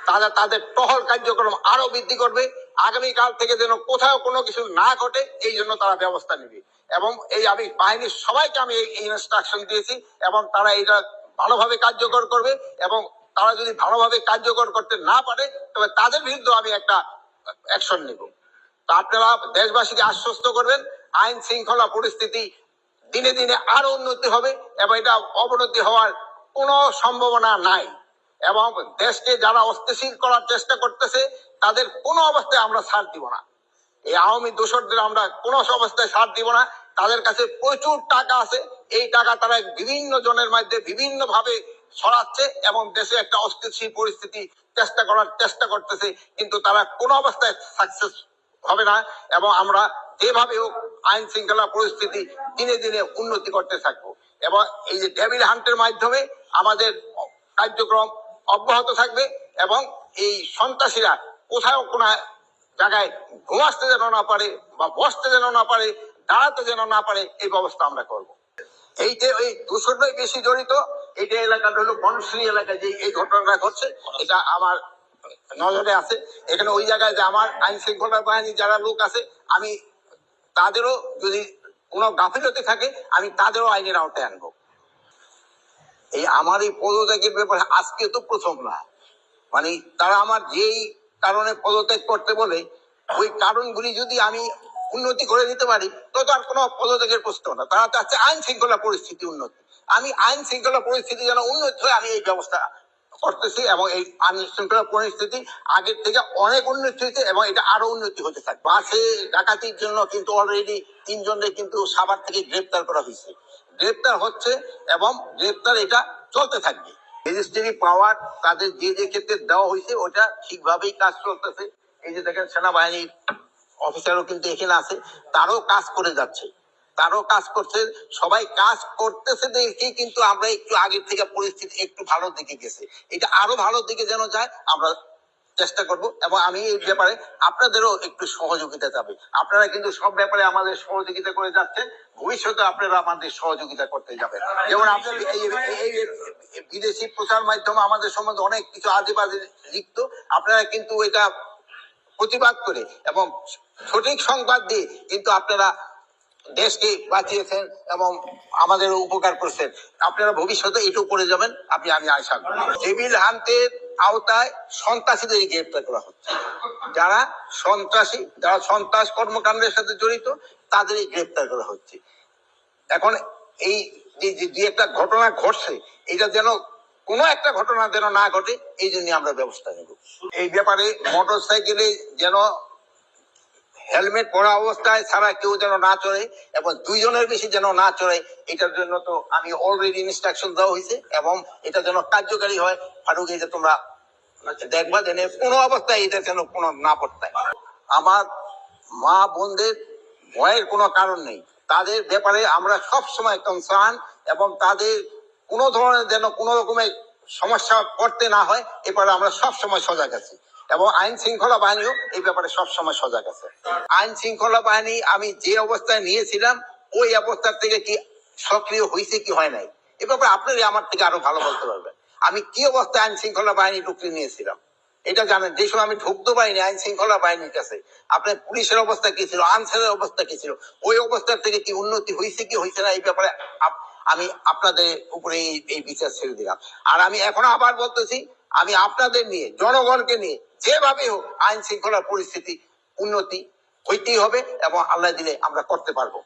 তারা তাদের টহল কার্যক্রম আরো বৃদ্ধি করবে। আগামীকাল থেকে যেন কোথাও কোনো কিছু না ঘটে এই জন্য তারা ব্যবস্থা নেবে। এবং এই আমি বাহিনীর সবাইকে আমি এই ইনস্ট্রাকশন দিয়েছি এবং তারা এটা ভালোভাবে কার্যকর করবে। এবং তারা যদি ভালোভাবে কার্যকর করতে না পারে তবে তাদের বিরুদ্ধে আমি একটা অ্যাকশন নেব। তা আপনারা দেশবাসীকে আশ্বস্ত করবেন আইন শৃঙ্খলা পরিস্থিতি দিনে দিনে আরো উন্নতি হবে এবং এটা অবনতি হওয়ার কোনো সম্ভাবনা নাই। এবং দেশকে যারা অস্থিতিশীল করার চেষ্টা করতেছে তাদের কোনো অবস্থায় আমরা ছাড় দিব না। এই আওয়ামী দোসরদের আমরা কোনো অবস্থায় ছাড় দিব না। তাদের কাছে প্রচুর টাকা আছে, এই টাকা তারা বিভিন্ন জনের মধ্যে বিভিন্ন ভাবে ছড়াচ্ছে এবং দেশে একটা অস্থিতিশীল পরিস্থিতি চেষ্টা করতেছে, কিন্তু তারা কোনো অবস্থায় সাকসেস হবে না। এবং আমরা যেভাবে হোক আইন শৃঙ্খলা পরিস্থিতি দিনে দিনে উন্নতি করতে থাকবো এবং এই যে ডেভিল হান্টের মাধ্যমে আমাদের কার্যক্রম অব্যাহত থাকবে এবং এই সন্ত্রাসীরা কোথাও কোনো জায়গায় ঘুমাতে যেন না পারে বা বসতে যেন না পারে, দাঁড়াতে যেন না পারে, এই ব্যবস্থা আমরা করব। এইটা ওই দূষণটাই বেশি জড়িত। এইটা এলাকাটা হলো বনশ্রী এলাকায় যে এই ঘটনাটা ঘটছে, এটা আমার নজরে আছে। এখানে ওই জায়গায় যে আমার আইন শৃঙ্খলা বাহিনী যারা লোক আছে, আমি তাদেরও যদি কোনো গাফিলতি থাকে আমি তাদেরও আইনের আওতায় আনবো। এই আমার এই পদত্যাগের ব্যাপারে আজকে তো প্রথম না, মানে তারা আমার যেই কারণে পদত্যাগ করতে বলে ওই কারণগুলি যদি আমি উন্নতি করে দিতে পারি তো তার কোনো পদত্যাগের প্রশ্ন না। তারা চাচ্ছে আইন শৃঙ্খলা পরিস্থিতি উন্নতি। আমি আইন শৃঙ্খলা পরিস্থিতি যেন উন্নতি হয় আমি এই ব্যবস্থা করতেছি এবং এই আইন শৃঙ্খলা পরিস্থিতি আগের থেকে অনেক উন্নতি হয়েছে এবং এটা আরো উন্নতি হতে থাকবে। বাসে ডাকাতির জন্য কিন্তু অলরেডি 3 জনের কিন্তু সাভার থেকে গ্রেপ্তার করা হয়েছে, গ্রেপ্তার হচ্ছে এবং গ্রেপ্তার এটা চলতে থাকবে। রেজিস্ট্রি পাওয়ার তাদের যে যে ক্ষেত্রে দেওয়া হয়েছে ওটা ঠিকভাবেই কাজ চলতেছে। এই যে দেখেন সেনাবাহিনীর অফিসারও কিন্তু এখানে আছে, তারও কাজ করে যাচ্ছে, তারও কাজ করছে, সবাই কাজ করতেছে দেখে কিন্তু আমরা একটু আগের থেকে পরিস্থিতি একটু ভালোর দিকে গেছে। এটা আরো ভালোর দিকে যেন যায় আমরা চেষ্টা করব এবং আমি এই ব্যাপারে আপনাদেরও একটু সহযোগিতা চাই। আপনারা কিন্তু সব ব্যাপারে আমাদের সহযোগিতা করে যাচ্ছেন, ভবিষ্যতে আপনারা আমাদের সহযোগিতা করতে যাবেন। যেমন আপনার এই বিদেশি প্রচার মাধ্যমে আমাদের সম্বন্ধে অনেক কিছু আজে বাজে লিখত, আপনারা কিন্তু এটা প্রতিবাদ করে এবং সঠিক সংবাদ দিয়ে কিন্তু আপনারা দেশকে বাঁচিয়েছেন এবং আমাদের উপকার করছেন। আপনারা ভবিষ্যতে এটুকু করে যাবেন আমি আশা করি। ডেভিল হান্টের আওতায় সন্ত্রাসীদের গ্রেপ্তার করা হচ্ছে, যারা সন্ত্রাসী, যারা সন্ত্রাস কর্মকাণ্ডের সাথে জড়িত তাদেরই গ্রেপ্তার করা হচ্ছে। এখন এই যে একটা ঘটনা ঘটছে এটা যেন কোনো একটা ঘটনা যেন না ঘটে এই জন্য আমরা ব্যবস্থা নেব। এই ব্যাপারে মোটর সাইকেলে যেন হেলমেট পরা অবস্থায় ছাড়া কেউ যেন না চড়ে এবং 2 জনের বেশি যেন না চড়ে, এটার জন্য তো আমি অলরেডি ইনস্ট্রাকশন দেওয়া হয়েছে এবং এটা যেন কার্যকারী হয়। ফারুক, এটা তোমরা দেখবা যেন কোনো অবস্থায় এটা যেন কোনো না পড়তায়। আমার মা বোনদের ভয়ের কোনো কারণ নেই, তাদের ব্যাপারে আমরা সব সময় কনসার্ন এবং তাদের কোনো ধরনের যেন কোনো রকমের সমস্যা করতে না হয় এ ব্যাপারে আমরা সব সময় সজাগ আছি এবং আইন শৃঙ্খলা বাহিনীও এই ব্যাপারে সবসময় সজাগ আছে। আইন শৃঙ্খলা বাহিনী আমি যে অবস্থায় নিয়েছিলাম ওই অবস্থার থেকে কি সক্রিয় হয়েছে কি হয় নাই এ ব্যাপারে আপনারা আমার থেকে আরো ভালো বলতে পারবেন। আমি কি অবস্থায় আইন শৃঙ্খলা বাহিনী টুকরি নিয়েছিলাম এটা জানেন। যে সময় আমি ঢুকতে পারিনি আইন শৃঙ্খলা বাহিনীর কাছে, আপনার পুলিশের অবস্থা কি ছিল, আনসারের অবস্থা কি ছিল, ওই অবস্থার থেকে কি উন্নতি হয়েছে কি হয়েছে না এই ব্যাপারে আমি আপনাদের উপরে এই বিচার ছেড়ে দিলাম। আর আমি এখন আবার বলতেছি, আমি আপনাদের নিয়ে জনগণকে নিয়ে যেভাবে হোক আইন শৃঙ্খলা পরিস্থিতি উন্নতি হইতেই হবে এবং আল্লাহ দিলে আমরা করতে পারবো।